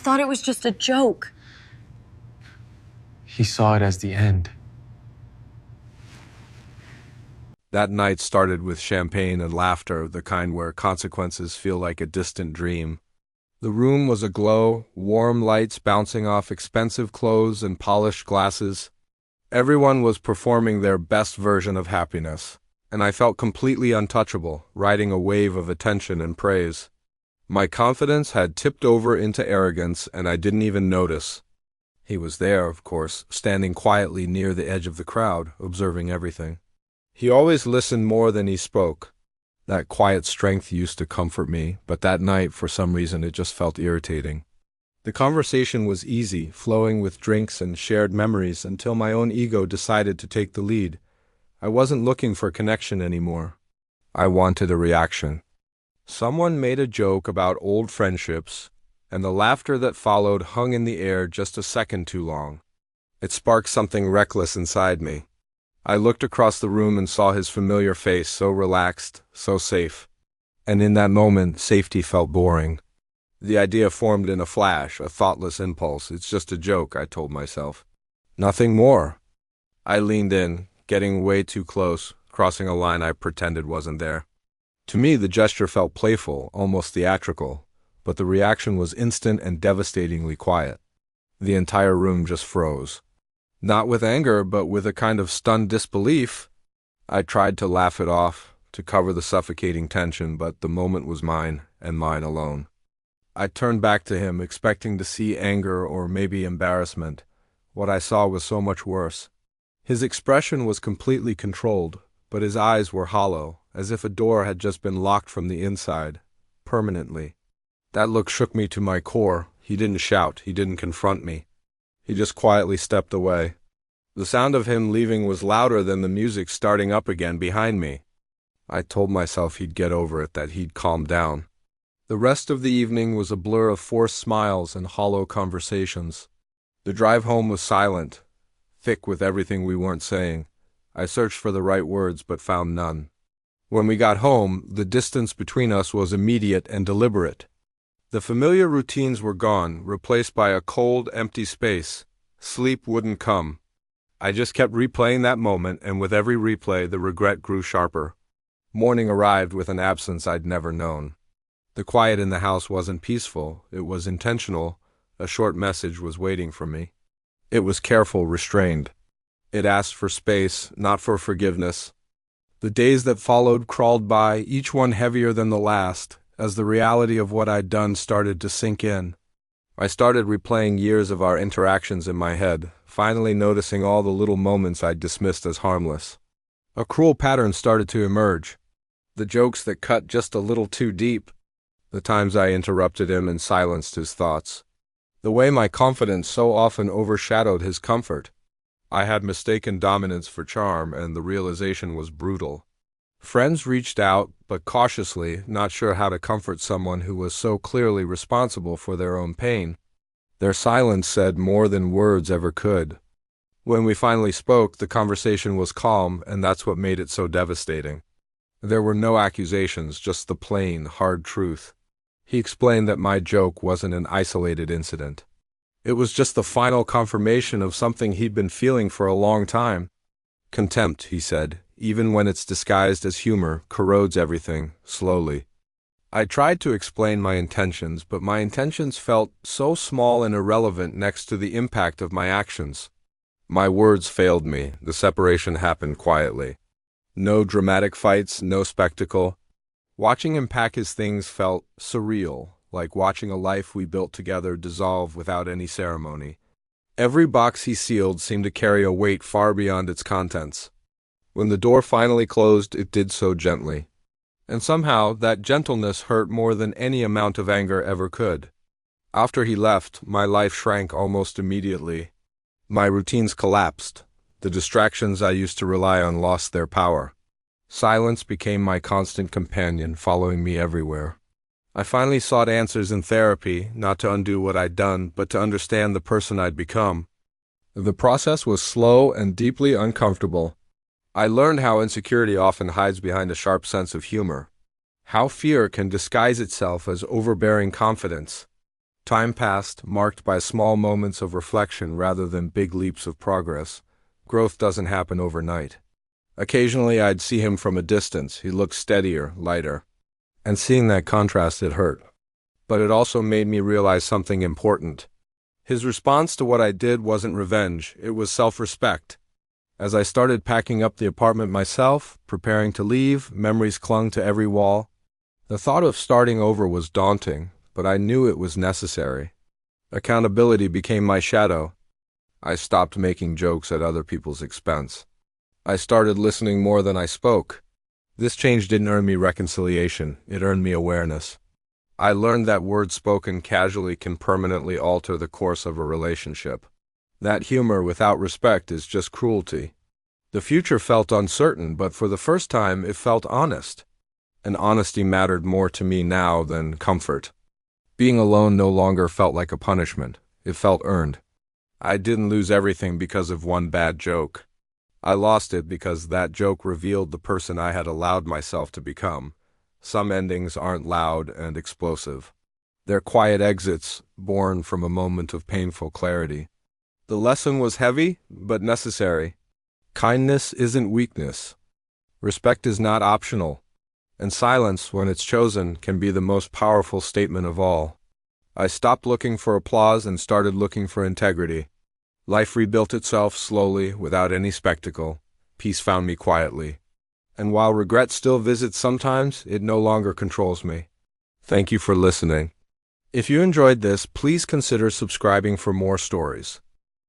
thought it was just a joke. He saw it as the end. That night started with champagne and laughter, the kind where consequences feel like a distant dream. The room was aglow, warm lights bouncing off expensive clothes and polished glasses. Everyone was performing their best version of happiness, and I felt completely untouchable, riding a wave of attention and praise. My confidence had tipped over into arrogance, and I didn't even notice. He was there, of course, standing quietly near the edge of the crowd, observing everything. He always listened more than he spoke. That quiet strength used to comfort me, but that night, for some reason, it just felt irritating. The conversation was easy, flowing with drinks and shared memories until my own ego decided to take the lead. I wasn't looking for connection anymore. I wanted a reaction. Someone made a joke about old friendships, and the laughter that followed hung in the air just a second too long. It sparked something reckless inside me. I looked across the room and saw his familiar face, so relaxed, so safe. And in that moment, safety felt boring. The idea formed in a flash, a thoughtless impulse. It's just a joke, I told myself. Nothing more. I leaned in, getting way too close, crossing a line I pretended wasn't there. To me, the gesture felt playful, almost theatrical, but the reaction was instant and devastatingly quiet. The entire room just froze. Not with anger, but with a kind of stunned disbelief. I tried to laugh it off, to cover the suffocating tension, but the moment was mine, and mine alone. I turned back to him, expecting to see anger or maybe embarrassment. What I saw was so much worse. His expression was completely controlled, but his eyes were hollow, as if a door had just been locked from the inside, permanently. That look shook me to my core. He didn't shout, he didn't confront me. He just quietly stepped away. The sound of him leaving was louder than the music starting up again behind me. I told myself he'd get over it, that he'd calm down. The rest of the evening was a blur of forced smiles and hollow conversations. The drive home was silent, thick with everything we weren't saying. I searched for the right words but found none. When we got home, the distance between us was immediate and deliberate. The familiar routines were gone, replaced by a cold, empty space. Sleep wouldn't come. I just kept replaying that moment, and with every replay, the regret grew sharper. Morning arrived with an absence I'd never known. The quiet in the house wasn't peaceful, it was intentional. A short message was waiting for me. It was careful, restrained. It asked for space, not for forgiveness. The days that followed crawled by, each one heavier than the last, as the reality of what I'd done started to sink in. I started replaying years of our interactions in my head, finally noticing all the little moments I'd dismissed as harmless. A cruel pattern started to emerge. The jokes that cut just a little too deep. The times I interrupted him and silenced his thoughts. The way my confidence so often overshadowed his comfort. I had mistaken dominance for charm, and the realization was brutal. Friends reached out, but cautiously, not sure how to comfort someone who was so clearly responsible for their own pain. Their silence said more than words ever could. When we finally spoke, the conversation was calm, and that's what made it so devastating. There were no accusations, just the plain, hard truth. He explained that my joke wasn't an isolated incident. It was just the final confirmation of something he'd been feeling for a long time. Contempt, he said, even when it's disguised as humor, corrodes everything, slowly. I tried to explain my intentions, but my intentions felt so small and irrelevant next to the impact of my actions. My words failed me. The separation happened quietly. No dramatic fights, no spectacle. Watching him pack his things felt surreal, like watching a life we built together dissolve without any ceremony. Every box he sealed seemed to carry a weight far beyond its contents. When the door finally closed, it did so gently. And somehow, that gentleness hurt more than any amount of anger ever could. After he left, my life shrank almost immediately. My routines collapsed. The distractions I used to rely on lost their power. Silence became my constant companion, following me everywhere. I finally sought answers in therapy, not to undo what I'd done, but to understand the person I'd become. The process was slow and deeply uncomfortable. I learned how insecurity often hides behind a sharp sense of humor, how fear can disguise itself as overbearing confidence. Time passed, marked by small moments of reflection rather than big leaps of progress. Growth doesn't happen overnight. Occasionally I'd see him from a distance. He looked steadier, lighter. And seeing that contrast, it hurt. But it also made me realize something important. His response to what I did wasn't revenge, it was self-respect. As I started packing up the apartment myself, preparing to leave, memories clung to every wall. The thought of starting over was daunting, but I knew it was necessary. Accountability became my shadow. I stopped making jokes at other people's expense. I started listening more than I spoke. This change didn't earn me reconciliation, it earned me awareness. I learned that words spoken casually can permanently alter the course of a relationship. That humor without respect is just cruelty. The future felt uncertain, but for the first time it felt honest. And honesty mattered more to me now than comfort. Being alone no longer felt like a punishment. It felt earned. I didn't lose everything because of one bad joke. I lost it because that joke revealed the person I had allowed myself to become. Some endings aren't loud and explosive. They're quiet exits, born from a moment of painful clarity. The lesson was heavy, but necessary. Kindness isn't weakness. Respect is not optional. And silence, when it's chosen, can be the most powerful statement of all. I stopped looking for applause and started looking for integrity. Life rebuilt itself slowly, without any spectacle. Peace found me quietly. And while regret still visits sometimes, it no longer controls me. Thank you for listening. If you enjoyed this, please consider subscribing for more stories.